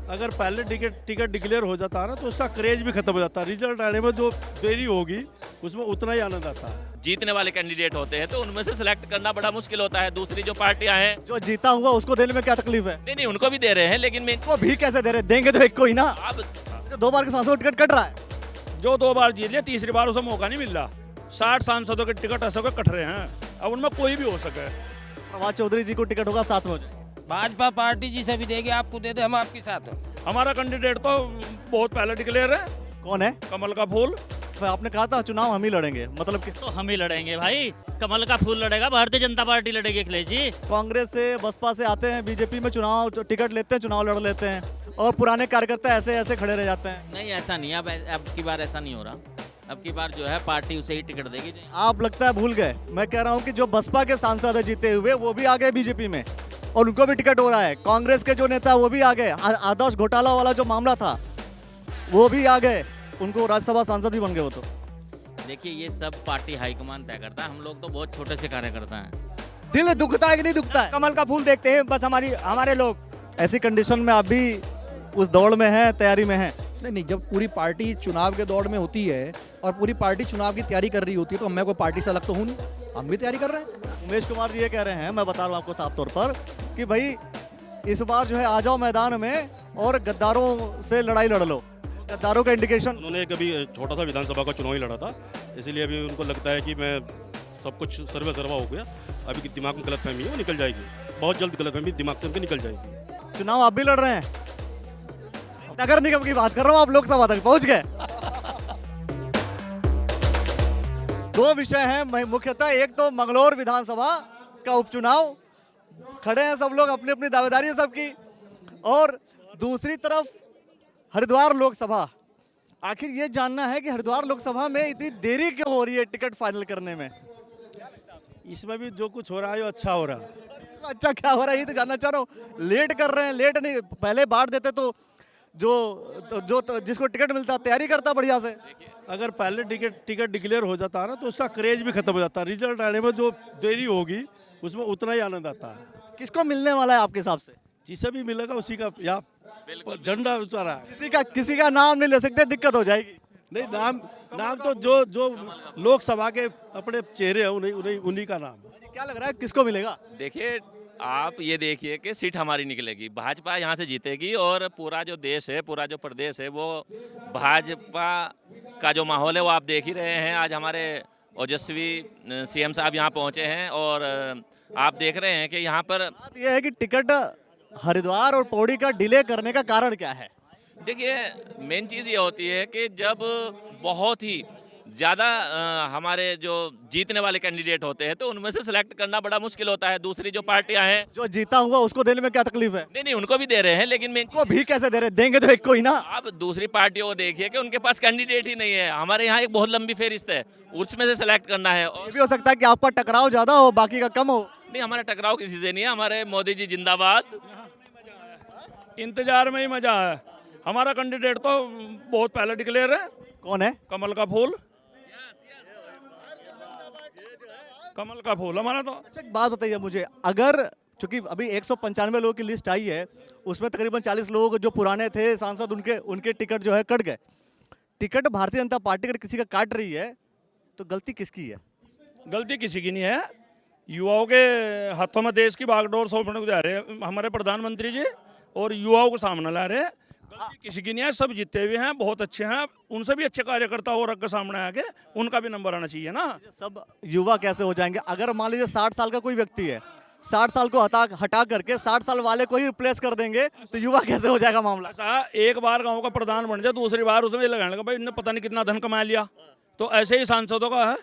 अगर पहले ticket declare हो जाता है ना तो उसका क्रेज भी खत्म हो जाता है। रिजल्ट आने में जो देरी होगी उसमें उतना ही आनंद आता है। जीतने वाले कैंडिडेट होते हैं तो उनमें से सिलेक्ट करना बड़ा मुश्किल होता है। दूसरी जो पार्टियां हैं, जो जीता हुआ उसको देने में क्या तकलीफ है? नहीं उनको भी दे रहे हैं, लेकिन मैं वो भी कैसे दे रहे? देंगे तो एक को ही ना। अब जो 2 बार के सांसद को टिकट कट रहा है। जो 2 बार जीत लिया, तीसरी बार उसे मौका नहीं मिल रहा। 60 सांसदों के टिकट ऐसे के कट रहे हैं, अब उनमें कोई भी हो सके। प्रभात चौधरी जी को टिकट होगा, साथ में हो जाए। भाजपा पार्टी जिसे भी देगी आपको दे दे, हम आपके साथ हैं। हमारा कैंडिडेट तो बहुत पहले डिक्लेयर है, कौन है? कमल का फूल। फिर आपने कहा था चुनाव हम ही लड़ेंगे, मतलब कि तो हम ही लड़ेंगे भाई। कमल का फूल लड़ेगा, भारतीय जनता पार्टी लड़ेगी अखिलेश जी। कांग्रेस से बसपा से आते हैं बीजेपी में, चुनाव टिकट लेते हैं, चुनाव लड़ लेते हैं और पुराने कार्यकर्ता ऐसे ऐसे खड़े रह जाते हैं। नहीं ऐसा नहीं, अब की बार ऐसा नहीं हो रहा। अब की बार जो है पार्टी उसे ही टिकट देगी। आप लगता है भूल गए। मैं कह रहा हूँ कि जो बसपा के सांसद है जीते हुए वो भी आ गए बीजेपी में और उनको भी टिकट हो रहा है। कांग्रेस के जो नेता वो भी आ गए। आदर्श घोटाला वाला जो मामला था वो भी आ गए, उनको राज्यसभा सांसद भी बन गए वो तो। देखिए ये सब पार्टी हाईकमान तय करता है, हम लोग तो बहुत छोटे से कार्यकर्ता हैं। दिल दुखता है कि नहीं दुखता है? कमल का फूल देखते हैं बस हमारे लोग। ऐसी कंडीशन में आप भी उस दौड़ में हैं, तैयारी में हैं? नहीं, जब पूरी पार्टी चुनाव के दौड़ में होती है और पूरी पार्टी चुनाव की तैयारी कर रही होती है तो मैं कोई पार्टी से अलग तो हूँ नहीं, हम भी तैयारी कर रहे हैं। उमेश कुमार जी ये कह रहे हैं, मैं बता रहा हूँ आपको साफ तौर पर, कि भाई इस बार जो है आ जाओ मैदान में और गद्दारों से लड़ाई लड़ लो। गद्दारों का इंडिकेशन। उन्होंने कभी छोटा सा विधानसभा का चुनाव ही लड़ा था, इसलिए अभी उनको लगता है कि मैं सब कुछ सर्वे सर्वा हो गया। अभी की दिमाग में गलतफहमी है वो निकल जाएगी, बहुत जल्द गलतफहमी दिमाग से उनकी निकल जाएगी। चुनाव आप भी लड़ रहे हैं? नगर निगम की बात कर रहा हूँ, आप लोकसभा तक पहुंच गए। 2 विषय हैं मुख्यतः, एक तो मंगलौर विधानसभा का उपचुनाव, खड़े हैं सब लोग, अपनी अपनी दावेदारी है सबकी, और दूसरी तरफ हरिद्वार लोकसभा। आखिर ये जानना है कि हरिद्वार लोकसभा में इतनी देरी क्यों हो रही है टिकट फाइनल करने में? इसमें भी जो कुछ हो रहा है वो अच्छा हो रहा है। अच्छा क्या हो रहा है ये तो जानना चाह रहा हूँ। लेट कर रहे हैं, लेट नहीं, पहले बांट देते तो जो जिसको टिकट मिलता तैयारी करता बढ़िया से। अगर पहले टिकट डिक्लेयर हो जाता है ना तो उसका क्रेज भी खत्म हो जाता है। रिजल्ट आने में जो देरी होगी उसमें उतना ही आनंद आता है। किसको मिलने वाला है आपके हिसाब से? जिसे भी मिलेगा उसी का या झंडा उतारा है। किसी का नाम नहीं ले सकते, दिक्कत हो जाएगी। नहीं, नाम तो जो लोकसभा के अपने चेहरे हैं उन्हीं का नाम है। क्या लग रहा है किसको मिलेगा? देखिए आप ये देखिए कि सीट हमारी निकलेगी, भाजपा यहाँ से जीतेगी और पूरा जो देश है, पूरा जो प्रदेश है वो भाजपा का जो माहौल है वो आप देख ही रहे हैं। आज हमारे ओजस्वी सीएम साहब यहाँ पहुँचे हैं और आप देख रहे हैं कि यहाँ पर बात यह है कि टिकट हरिद्वार और पौड़ी का डिले करने का कारण क्या है? देखिए मेन चीज़ ये होती है कि जब बहुत ही ज़्यादा हमारे जो जीतने वाले कैंडिडेट होते हैं तो उनमें से सिलेक्ट करना बड़ा मुश्किल होता है। दूसरी जो पार्टियां हैं, जो जीता हुआ उसको देने में क्या तकलीफ है? नहीं उनको भी दे रहे हैं, लेकिन मैं वो भी कैसे दे रहे? देंगे तो एक को ही ना। आप दूसरी पार्टियों को देखिए कि उनके पास कैंडिडेट ही नहीं है। हमारे यहाँ एक बहुत लंबी फेरिस्त है, उसमें से सिलेक्ट करना है। ये और भी हो सकता है कि आपका टकराव ज्यादा हो, बाकी का कम हो। नहीं, हमारा टकराव किसी से नहीं है। हमारे मोदी जी जिंदाबाद। इंतजार में ही मजा है। हमारा कैंडिडेट तो बहुत पहले डिक्लेयर है, कौन है? कमल का फूल। कमल का फूल हमारा तो। अच्छा एक बात बताइए मुझे, अगर चूंकि अभी 195 लोगों की लिस्ट आई है, उसमें तकरीबन 40 लोग जो पुराने थे सांसद उनके टिकट जो है कट गए। टिकट भारतीय जनता पार्टी अगर किसी का काट रही है तो गलती किसकी है? गलती किसी की नहीं है, युवाओं के हाथों में देश की बागडोर सौंपने को जा रहे हैं हमारे प्रधानमंत्री जी और युवाओं को सामने ला रहे हैं। गलती किसी की नहीं है, सब जीते हुए हैं, बहुत अच्छे हैं। उनसे भी अच्छे कार्यकर्ता और आगे सामने आके उनका भी नंबर आना चाहिए ना। सब युवा कैसे हो जाएंगे? अगर मान लीजिए 60 साल का कोई व्यक्ति है, 60 साल को हटा करके 60 साल वाले को ही रिप्लेस कर देंगे तो युवा कैसे हो जाएगा मामला? ऐसा एक बार गांव का प्रधान बन जाए, दूसरी बार उसमें लगाने लगा भाई इन्होंने पता नहीं कितना धन कमा लिया। तो ऐसे ही सांसदों का है,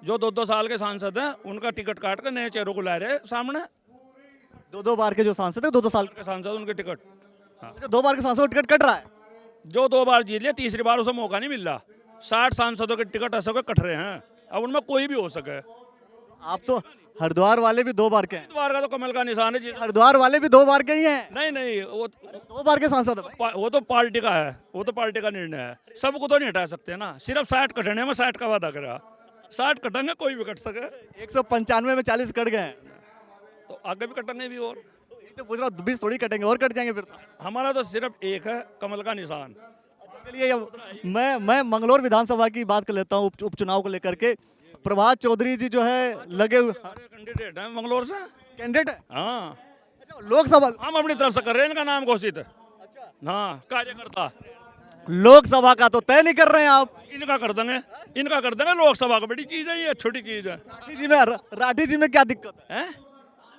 जो 2-2 साल के सांसद हैं उनका टिकट काट कर नए चेहरों को ला रहे सामने। 2-2 बार के जो सांसद है, 2-2 साल के सांसद उनके टिकट। अच्छा 2 बार के सांसद को टिकट कट रहा है। जो 2 बार जीत लिया, तीसरी बार उसे मौका नहीं मिल रहा। 60 सांसदों के टिकट ऐसे के कट रहे हैं, अब उनमें कोई भी हो सके। आप तो हरिद्वार वाले भी 2 बार के हैं। हरिद्वार का तो कमल का निशान है जी। हरिद्वार वाले भी 2 बार के ही हैं। नहीं वो 2 बार के सांसद है भाई। वो तो पार्टी का है, वो तो पार्टी का निर्णय है। सबको तो नहीं हटा सकते ना, सिर्फ 60 कटने में 60 का वादा करा। 60 कटेंगे, कोई भी कट सके। 195 में 40 कट गए हैं तो आगे भी कटेंगे भी। और तो पूछ रहा हूँ 20 थोड़ी कटेंगे और कट जाएंगे फिर तो। हमारा तो सिर्फ एक है, कमल का निशान। चलिए अब मैं मंगलौर विधानसभा की बात कर लेता हूँ उपचुनाव को लेकर के। प्रभात चौधरी जी जो है लगे हुए हमारे कैंडिडेट हैं मंगलौर से। कैंडिडेट है। हाँ, अच्छा, लोकसभा हम अपनी तरफ से कर रहे हैं, इनका नाम घोषित है। हाँ, कार्यकर्ता लोकसभा का तो तय नहीं कर रहे हैं आप। इनका कर देंगे, इनका कर देंगे। लोकसभा का बड़ी चीज है, ये छोटी चीज है। राठी जी में क्या दिक्कत है? हैं?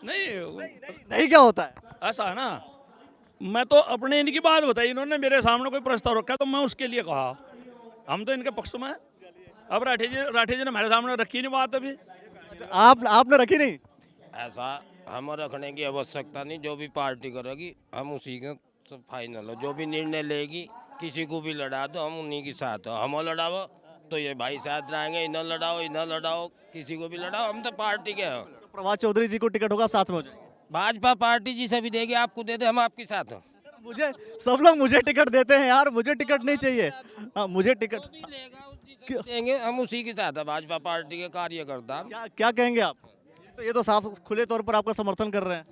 नहीं, नहीं क्या होता है? ऐसा है ना, मैं तो अपने इनकी बात बताई, इन्होंने मेरे सामने कोई प्रस्ताव रखा तो मैं उसके लिए कहा, हम तो इनके पक्ष में हैं। अब राठी जी ने हमारे सामने रखी नहीं बात अभी। आपने रखी नहीं? ऐसा हम रखने की आवश्यकता नहीं, जो भी पार्टी करेगी हम उसी का सब फाइनल हो। जो भी निर्णय लेगी, किसी को भी लड़ा दो हम उन्हीं के साथ हो। हम लड़ाओ तो ये भाई साथ रहेंगे, इन्हें लड़ाओ, किसी को भी लड़ाओ, हम तो पार्टी के हो। तो प्रभात चौधरी जी को टिकट होगा, साथ में हो जाएंगे। भाजपा पार्टी जिसे भी देगी आपको दे दे, हम आपके साथ हैं। मुझे सब लोग मुझे टिकट देते हैं यार, मुझे टिकट नहीं चाहिए। हाँ, मुझे टिकट जो भी लेगा जिसे भी देंगे हम उसी के साथ हैं। भाजपा पार्टी के कार्यकर्ता हम। क्या कहेंगे आप? ये तो साफ खुले तौर पर आपका समर्थन कर रहे हैं।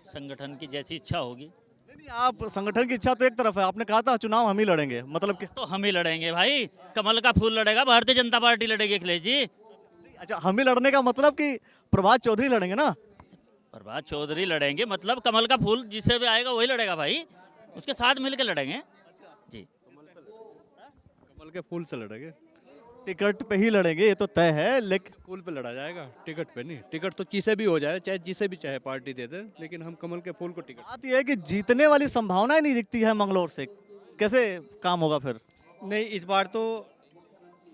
संगठन की जैसी इच्छा होगी नहीं, आप संगठन की इच्छा तो एक तरफ है, आपने कहा था चुनाव हम ही लड़ेंगे, मतलब कि तो हम ही लड़ेंगे भाई। कमल का फूल लड़ेगा, भारतीय जनता पार्टी लड़ेगी अखिलेश जी। अच्छा, हम ही लड़ने का मतलब कि प्रभात चौधरी लड़ेंगे ना? प्रभात चौधरी लड़ेंगे मतलब कमल का फूल जिससे भी आएगा वही लड़ेगा भाई, उसके साथ मिलकर लड़ेंगे जी। कमल के फूल से लड़ेंगे। टिकट पे ही लड़ेंगे, ये तो तय है। लेकिन फूल पे लड़ा जाएगा, टिकट पे नहीं। टिकट तो किसे भी हो जाए, चाहे जिसे भी चाहे पार्टी दे दे, लेकिन हम कमल के फूल को टिकट। बात यह है कि जीतने वाली संभावनाएं नहीं दिखती है मंगलौर से, कैसे काम होगा फिर? नहीं, इस बार तो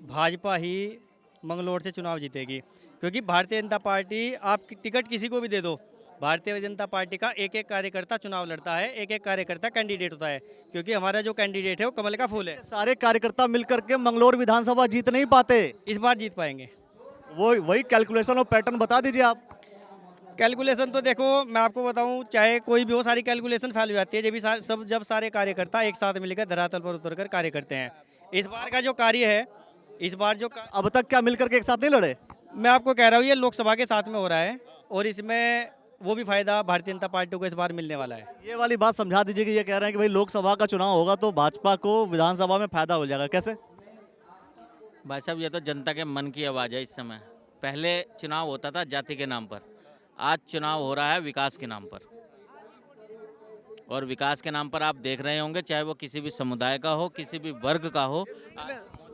भाजपा ही मंगलौर से चुनाव जीतेगी, क्योंकि भारतीय जनता पार्टी, आप टिकट किसी को भी दे दो, भारतीय जनता पार्टी का एक एक कार्यकर्ता चुनाव लड़ता है, एक एक कार्यकर्ता कैंडिडेट होता है, क्योंकि हमारा जो कैंडिडेट है वो कमल का फूल है। सारे कार्यकर्ता मिलकर के मंगलौर विधानसभा जीत नहीं पाते। इस बार जीत पाएंगे। वही कैलकुलेशन और पैटर्न बता दीजिए आप। कैलकुलेशन तो देखो, मैं आपको बताऊं, चाहे कोई भी हो, सारी कैलकुलेशन फेल हो जाती है जब सारे कार्यकर्ता एक साथ मिलकर धरातल पर उतरकर कार्य करते हैं। इस बार का जो कार्य है, इस बार जो अब तक क्या मिलकर के एक साथ नहीं लड़े? मैं आपको कह रहा हूँ, ये लोकसभा के साथ में हो रहा है और इसमें वो भी फायदा भारतीय जनता पार्टी को इस बार मिलने वाला है। ये वाली बात समझा दीजिए कि ये कह रहे हैं कि भाई लोकसभा का चुनाव होगा तो भाजपा को विधानसभा में फायदा हो जाएगा, कैसे? भाई साहब, ये तो जनता के मन की आवाज़ है। इस समय पहले चुनाव होता था जाति के नाम पर, आज चुनाव हो रहा है विकास के नाम पर। और विकास के नाम पर आप देख रहे होंगे, चाहे वो किसी भी समुदाय का हो, किसी भी वर्ग का हो।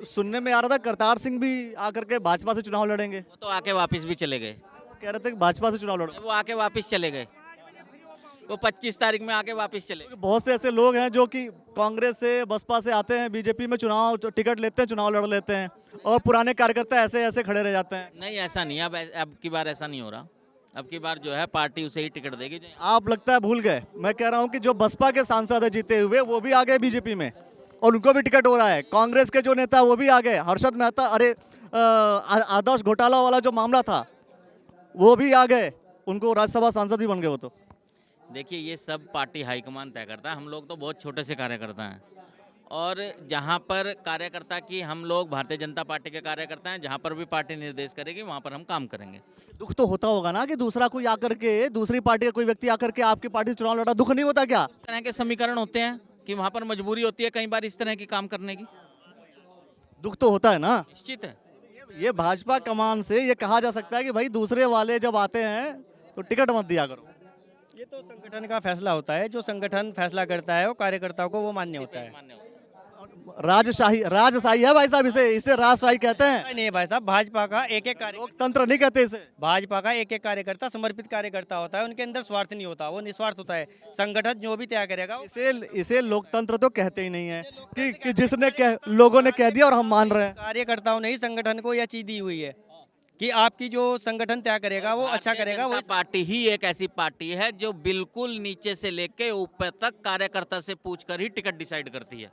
सुनने में आ रहा था करतार सिंह भी आकर के भाजपा से चुनाव लड़ेंगे। वो तो आके वापस भी चले गए, कह रहे थे कि भाजपा से चुनाव लड़ेंगे। वो आके वापस चले गए, वो 25 तारीख में आके वापस चले गए। बहुत से ऐसे लोग हैं जो कि कांग्रेस से, बसपा से आते हैं, बीजेपी में चुनाव टिकट लेते हैं, चुनाव लड़ लेते हैं और पुराने कार्यकर्ता ऐसे ऐसे खड़े रह जाते हैं। नहीं, ऐसा नहीं, अब की बार ऐसा नहीं हो रहा। अब की बार जो है पार्टी उसे ही टिकट देगी। आप लगता है भूल गए। मैं कह रहा हूं कि जो बसपा के सांसद है जीते हुए, वो भी आ गए बीजेपी में और उनको भी टिकट हो रहा है। कांग्रेस के जो नेता वो भी आ गए, हर्षद मेहता, अरे आदर्श घोटाला वाला जो मामला था वो भी आ गए, उनको राज्यसभा सांसद भी बन गए वो तो। देखिए, ये सब पार्टी हाईकमान तय करता है। हम लोग तो बहुत छोटे से कार्यकर्ता हैं और जहाँ पर कार्यकर्ता की, हम लोग भारतीय जनता पार्टी के कार्यकर्ता हैं, जहाँ पर भी पार्टी निर्देश करेगी वहाँ पर हम काम करेंगे। दुख तो होता होगा ना कि दूसरा कोई आकर के, दूसरी पार्टी का कोई व्यक्ति आकर के आपकी पार्टी चुनाव लड़ा, दुख नहीं होता क्या? इस तरह के समीकरण होते हैं कि वहाँ पर मजबूरी होती है कई बार इस तरह की काम करने की। दुख तो होता है ना। निश्चित है। ये भाजपा कमान से ये कहा जा सकता है कि भाई दूसरे वाले जब आते हैं तो टिकट मत दिया करो। ये तो संगठन का फैसला होता है, जो संगठन फैसला करता है वो कार्यकर्ताओं को वो मान्य होता है। राजशाही है भाई साहब, इसे राजशाही कहते हैं। नहीं भाई साहब, भाजपा का एक एक लोकतंत्र नहीं कहते इसे। भाजपा का एक एक कार्यकर्ता समर्पित कार्यकर्ता होता है, उनके अंदर स्वार्थ नहीं होता, वो निस्वार्थ होता है। संगठन जो भी तय करेगा इसे लोकतंत्र तो कहते ही नहीं है कि जिसने लोगों ने कह दिया और हम मान रहे हैं। कार्यकर्ताओं ने ही संगठन को यह चीज दी हुई है कि आपकी जो संगठन तय करेगा वो अच्छा करेगा। वो पार्टी ही एक ऐसी पार्टी है जो बिल्कुल नीचे से लेके ऊपर तक कार्यकर्ता से पूछकर ही टिकट डिसाइड करती है।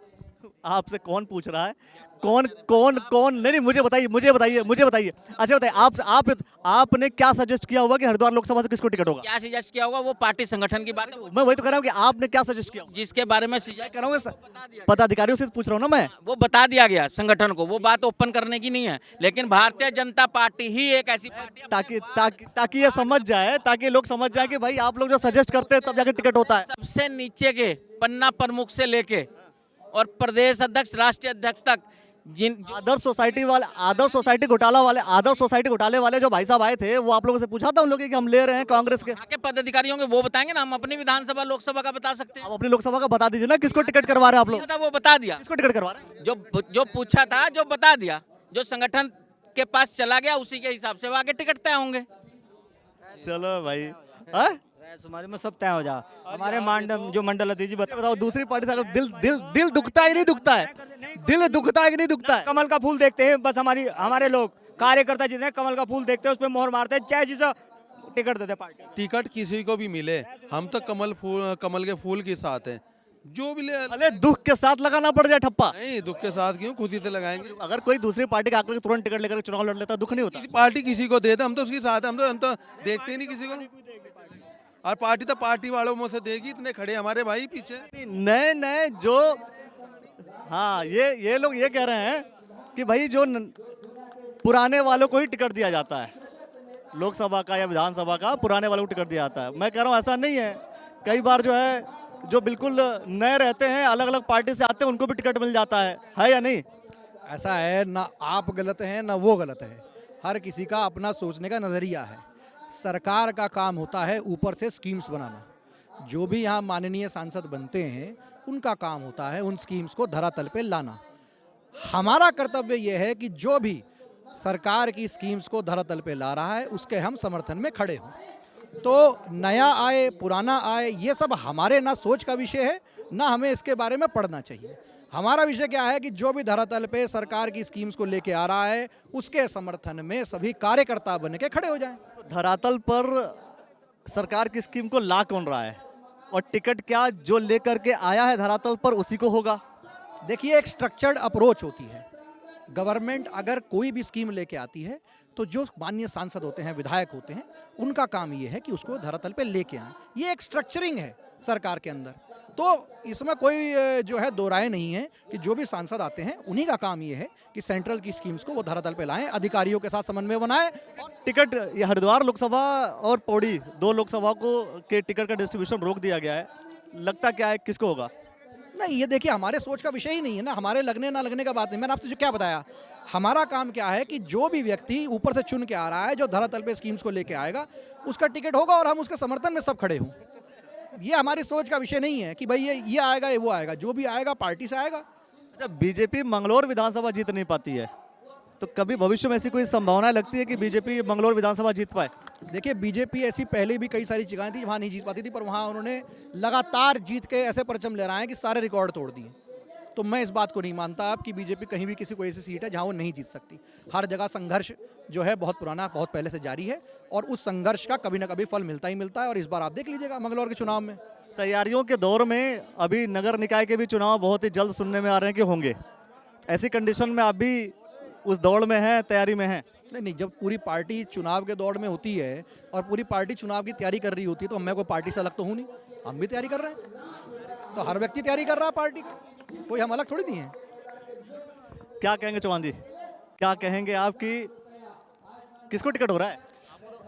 आपसे कौन पूछ रहा है? कौन कौन कौन नहीं नहीं, मुझे बताइए। अच्छा बताइए, आपने क्या सजेस्ट किया होगा कि हरिद्वार लोकसभा से किसको टिकट होगा? क्या सजेस्ट किया होगा वो पार्टी संगठन की बात है, मैं वही तो कह रहा हूँ कि आपने क्या सजेस्ट किया होगा? जिसके बारे में कह रहा हूँ पदाधिकारियों से पूछ रहा हूँ ना मैं। वो बता दिया गया संगठन को, वो बात ओपन करने की नहीं है। लेकिन भारतीय जनता पार्टी ही एक ऐसी पार्टी है ताकि ये समझ जाए, ताकि लोग समझ जाए कि भाई आप लोग जो सजेस्ट करते हैं तब जाके टिकट होता है। सबसे नीचे के पन्ना प्रमुख से लेके और प्रदेश अध्यक्ष, राष्ट्रीय अध्यक्ष तक आदर्श सोसाइटी घोटाले वाले जो भाई साहब आए थे, वो आप लोगों से पूछा था उन लोगों कि हम ले रहे हैं कांग्रेस के? आगे पदाधिकारियों के वो बताएंगे ना, हम अपनी विधानसभा लोकसभा का बता सकते हैं। आप अपनी लोकसभा का बता दीजिए ना, किसको टिकट करवा रहे हैं आप लोग? था वो बता दिया, किसको टिकट करवा रहे हैं? जो पूछा था, जो बता दिया, जो संगठन के पास चला गया उसी के हिसाब से वो आगे टिकट तय होंगे। चलो भाई, हमारे में सब तय हो जा। हमारे जो मंडल अध्यक्ष जी बताओ, दूसरी पार्टी से अगर दिल दुखता है कि नहीं दुखता है? दिल दुखता है कि नहीं दुखता है? कमल का फूल देखते हैं बस, हमारे लोग कार्यकर्ता जितने कमल का फूल देखते हैं उस पर मोहर मारते हैं, चाहे जिसे टिकट देते पार्टी। टिकट किसी को भी मिले, हम तो कमल के फूल के साथ हैं। जो भी ले, अरे दुख के साथ लगाना पड़ जाए ठप्पा? नहीं, दुख के साथ क्यों, खुद ही से लगाएंगे। अगर कोई दूसरी पार्टी का आकर तुरंत टिकट लेकर चुनाव लड़ लेता, दुख नहीं होता? पार्टी किसी को देते, हम तो उसके साथ हैं, हम तो देखते ही नहीं किसी को। और पार्टी तो पार्टी वालों में से देगी, इतने खड़े हमारे भाई पीछे नए जो, हाँ ये लोग ये कह रहे हैं कि भाई जो पुराने वालों को ही टिकट दिया जाता है, लोकसभा का या विधानसभा का पुराने वालों को टिकट दिया जाता है। मैं कह रहा हूँ ऐसा नहीं है। कई बार जो है, जो बिल्कुल नए रहते हैं, अलग अलग पार्टी से आते हैं, उनको भी टिकट मिल जाता है या नहीं? ऐसा है ना, आप गलत हैं ना वो गलत है। हर किसी का अपना सोचने का नज़रिया है। सरकार का काम होता है ऊपर से स्कीम्स बनाना। जो भी यहाँ माननीय सांसद बनते हैं उनका काम होता है उन स्कीम्स को धरातल पे लाना। हमारा कर्तव्य यह है कि जो भी सरकार की स्कीम्स को धरातल पे ला रहा है उसके हम समर्थन में खड़े हों। तो नया आए पुराना आए ये सब हमारे ना सोच का विषय है, ना हमें इसके बारे में पढ़ना चाहिए। हमारा विषय क्या है कि जो भी धरातल पे सरकार की स्कीम्स को लेके आ रहा है उसके समर्थन में सभी कार्यकर्ता बन के खड़े हो जाएं। धरातल पर सरकार की स्कीम को ला कौन रहा है, और टिकट क्या जो लेकर के आया है धरातल पर उसी को होगा? देखिए, एक स्ट्रक्चर्ड अप्रोच होती है। गवर्नमेंट अगर कोई भी स्कीम लेके आती है तो जो माननीय सांसद होते हैं, विधायक होते हैं, उनका काम ये है कि उसको धरातल पे लेके आए। ये एक स्ट्रक्चरिंग है सरकार के अंदर। तो इसमें कोई जो है दो राय नहीं है कि जो भी सांसद आते हैं उन्हीं का काम ये है कि सेंट्रल की स्कीम्स को वो धरातल पे लाएं, अधिकारियों के साथ समन्वय बनाएं। टिकट ये हरिद्वार लोकसभा और पौड़ी दो लोकसभा को के टिकट का डिस्ट्रीब्यूशन रोक दिया गया है। लगता क्या है किसको होगा? नहीं, ये देखिए हमारे सोच का विषय ही नहीं है ना, हमारे लगने ना लगने का बात नहीं। मैंने आपसे जो क्या बताया, हमारा काम क्या है कि जो भी व्यक्ति ऊपर से चुन के आ रहा है, जो धरातल पे स्कीम्स को लेके आएगा, उसका टिकट होगा और हम उसके समर्थन में सब खड़े हों। ये हमारी सोच का विषय नहीं है कि भाई ये आएगा ये वो आएगा, जो भी आएगा पार्टी से आएगा। अच्छा, बीजेपी मंगलौर विधानसभा जीत नहीं पाती है, तो कभी भविष्य में ऐसी कोई संभावना लगती है कि बीजेपी मंगलौर विधानसभा जीत पाए? देखिए, बीजेपी ऐसी पहले भी कई सारी जगहें थी वहाँ नहीं जीत पाती थी, पर वहाँ उन्होंने लगातार जीत के ऐसे परचम ले रहे हैं कि सारे रिकॉर्ड तोड़ दिए। तो मैं इस बात को नहीं मानता अब कि बीजेपी कहीं भी किसी कोई ऐसी सीट है जहाँ वो नहीं जीत सकती। हर जगह संघर्ष जो है बहुत पुराना, बहुत पहले से जारी है, और उस संघर्ष का कभी ना कभी फल मिलता ही मिलता है। और इस बार आप देख लीजिएगा मंगलौर के चुनाव में। तैयारियों के दौर में अभी नगर निकाय के भी चुनाव बहुत ही जल्द सुनने में आ रहे हैं कि होंगे। ऐसी कंडीशन में आप भी उस दौड़ में हैं, तैयारी में हैं? नहीं, जब पूरी पार्टी चुनाव के दौड़ में होती है और पूरी पार्टी चुनाव की तैयारी कर रही होती है तो मैं कोई पार्टी से अलग तो हूँ नहीं। हम भी तैयारी कर रहे हैं, तो हर व्यक्ति तैयारी कर रहा है पार्टी की, कोई हम अलग थोड़ी नहीं है। क्या कहेंगे चौहान जी, क्या कहेंगे आप कि किसको टिकट हो रहा है?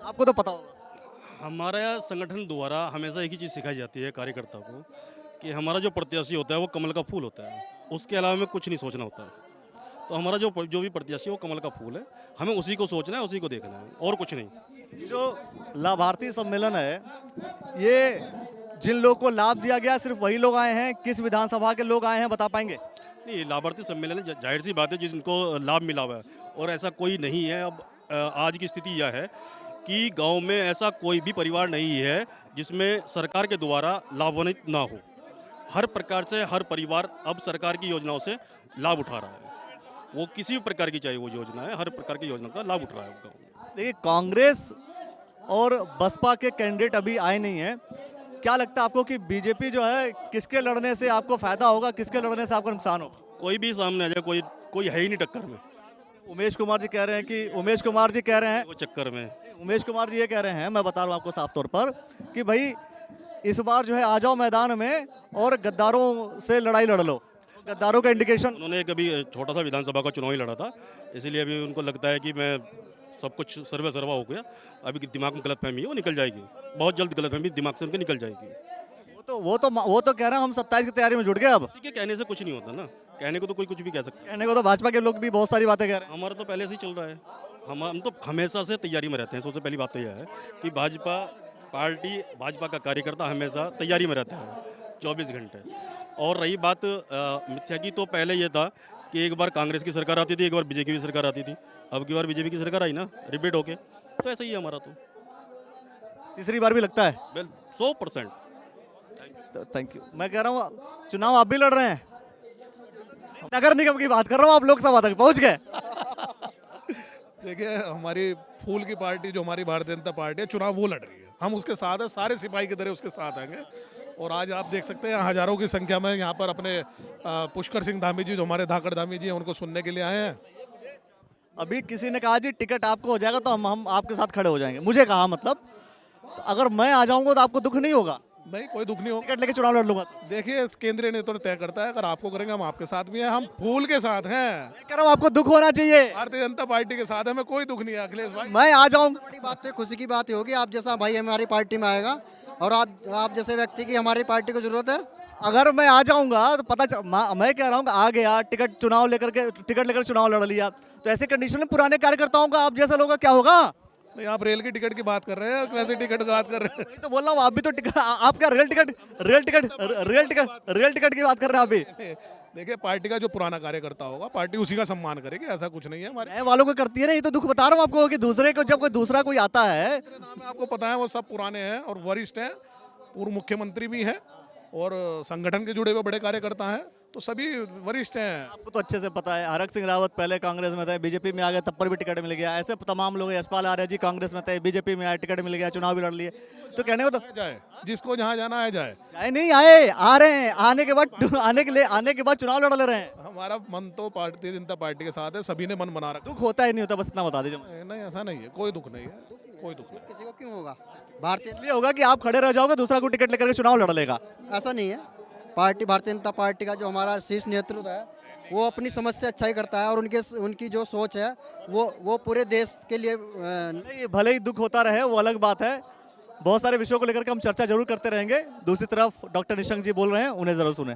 आपको तो पता होगा। हमारा संगठन द्वारा हमेशा एक ही चीज़ सिखाई जाती है कार्यकर्ता को कि हमारा जो प्रत्याशी होता है वो कमल का फूल होता है, उसके अलावा में कुछ नहीं सोचना होता है। तो हमारा जो भी प्रत्याशी है वो कमल का फूल है, हमें उसी को सोचना है, उसी को देखना है, और कुछ नहीं। जो लाभार्थी सम्मेलन है, ये जिन लोगों को लाभ दिया गया सिर्फ वही लोग आए हैं? किस विधानसभा के लोग आए हैं बता पाएंगे? नहीं, लाभार्थी सम्मेलन जाहिर सी बात है जिनको लाभ मिला हुआ है, और ऐसा कोई नहीं है। अब आज की स्थिति यह है कि गांव में ऐसा कोई भी परिवार नहीं है जिसमें सरकार के द्वारा लाभान्वित ना हो। हर प्रकार से हर परिवार अब सरकार की योजनाओं से लाभ उठा रहा है, वो किसी भी प्रकार की चाहे वो योजना है, हर प्रकार की योजना का लाभ उठ रहा है गाँव में। देखिए, कांग्रेस और बसपा के कैंडिडेट अभी आए नहीं हैं। क्या लगता है आपको कि बीजेपी जो है किसके लड़ने से आपको फायदा होगा, किसके लड़ने से आपको नुकसान होगा? कोई भी सामने आ जाए, कोई कोई है ही नहीं टक्कर में, उमेश कुमार जी कह रहे हैं कि उमेश कुमार जी कह रहे हैं वो चक्कर में। उमेश कुमार जी ये कह रहे हैं, मैं बता रहा हूँ आपको साफ तौर पर, कि भाई इस बार जो है आ जाओ मैदान में और गद्दारों से लड़ाई लड़ लो। गद्दारों का इंडिकेशन उन्होंने कभी छोटा सा विधानसभा का चुनाव ही लड़ा था, इसलिए अभी उनको लगता है कि मैं सब कुछ सर्वे सर्वा हो गया, अभी दिमाग में गलतफहमी है, वो निकल जाएगी, बहुत जल्द गलतफहमी दिमाग से उनके निकल जाएगी। वो तो कह रहे हैं हम 27 की तैयारी में जुट गए। अब किसी के कहने से कुछ नहीं होता ना, कहने को तो कोई कुछ भी कह सकता है। कहने को तो भाजपा के लोग भी बहुत सारी बातें कह रहे हैं। हमारा तो पहले से ही चल रहा है, हम तो हमेशा से तैयारी में रहते हैं। सबसे पहली बात तो यह है कि भाजपा पार्टी, भाजपा का कार्यकर्ता हमेशा तैयारी में रहता है 24 घंटे। और रही बात मिथ्या की, तो पहले ये था कि एक बार कांग्रेस की सरकार आती थी, एक बार बीजेपी की सरकार आती थी, अब की बार बीजेपी की सरकार आई ना, रिपीट होके, तो ऐसा ही है हमारा। तो तीसरी बार भी लगता है। 100%। Thank you. मैं कह रहा हूँ चुनाव आप भी लड़ रहे हैं, नगर निगम की बात कर रहा हूँ, आप लोकसभा तक पहुँच गए। देखिए, हमारी फूल की पार्टी जो हमारी भारतीय जनता पार्टी है, चुनाव वो लड़ रही है, हम उसके साथ हैं, सारे सिपाही की तरह उसके साथ आएंगे। और आज आप देख सकते हैं हजारों की संख्या में यहाँ पर अपने पुष्कर सिंह धामी जी, जो हमारे धाकड़ धामी जी हैं, उनको सुनने के लिए आए हैं। अभी किसी ने कहा जी टिकट आपको हो जाएगा तो हम आपके साथ खड़े हो जाएंगे, मुझे कहा मतलब, तो अगर मैं आ जाऊंगा तो आपको दुख नहीं होगा? नहीं, कोई दुख नहीं होगा, टिकट लेके चुनाव लड़ लूंगा। देखिए केंद्रीय नेतृत्व तय करता है, अगर आपको करेंगे हम आपके साथ भी हैं, हम फूल के साथ हैं, मैं कह रहा हूँ आपको दुख होना चाहिए। भारतीय जनता पार्टी के साथ है, हमें कोई दुख नहीं है अखिलेश भाई। मैं आ जाऊँ, बड़ी बात तो खुशी की बात होगी, आप जैसा भाई हमारी पार्टी में आएगा और आप जैसे व्यक्ति की हमारी पार्टी को जरूरत है। अगर मैं आ जाऊंगा तो मैं कह रहा हूँ आ गया, टिकट लेकर चुनाव लड़ लिया, तो ऐसे कंडीशन में पुराने कार्यकर्ताओं का, आप जैसे लोगों का क्या होगा? नहीं, आप रेल की टिकट की बात कर रहे हैं, कैसे टिकट की बात कर रहे हैं? वही तो बोल रहा हूँ, आप भी तो आप क्या रेल टिकट की बात कर रहे हैं अभी? देखिए, पार्टी का जो पुराना कार्यकर्ता होगा, पार्टी उसी का सम्मान करेगी, ऐसा कुछ नहीं है हमारे। नए वालों को करती है ना, ये तो दुख बता रहा हूँ आपको कि दूसरे को, जब कोई दूसरा कोई आता है, नाम है आपको पता है, वो सब पुराने हैं और वरिष्ठ हैं, पूर्व मुख्यमंत्री भी हैं और संगठन के जुड़े हुए बड़े कार्यकर्ता हैं, तो सभी वरिष्ठ हैं। आपको तो अच्छे से पता है, हरक सिंह रावत पहले कांग्रेस में थे, बीजेपी में आ गए, तब पर भी टिकट मिल गया। ऐसे तमाम लोग, यशपाल आर्य जी कांग्रेस में थे, बीजेपी में आए, टिकट मिल गया, चुनाव भी लड़ लिए। तो कहने को तो जाए, जिसको जहाँ जाना है जाए। चाहे नहीं आए, आ रहे हैं, आने के बाद चुनाव लड़ ले रहे हैं। हमारा मन तो भारतीय जनता पार्टी के साथ है, सभी ने मन बना रखा। दुख होता ही नहीं होता, बस इतना बता दीजिए। नहीं, ऐसा नहीं है, कोई दुख नहीं है, कोई दुख नहीं। किसी को क्यों होगा? भारतीय इसलिए होगा कि आप खड़े रह जाओगे, दूसरा को टिकट लेकर के चुनाव लड़ लेगा। ऐसा नहीं है, भारतीय जनता पार्टी का जो हमारा शीर्ष नेतृत्व है वो अपनी समझ से अच्छा ही करता है और उनकी जो सोच है वो पूरे देश के लिए नहीं, भले ही दुख होता रहे, वो अलग बात है। बहुत सारे विषयों को लेकर के हम चर्चा जरूर करते रहेंगे। दूसरी तरफ डॉक्टर निशंक जी बोल रहे हैं, उन्हें जरूर सुने।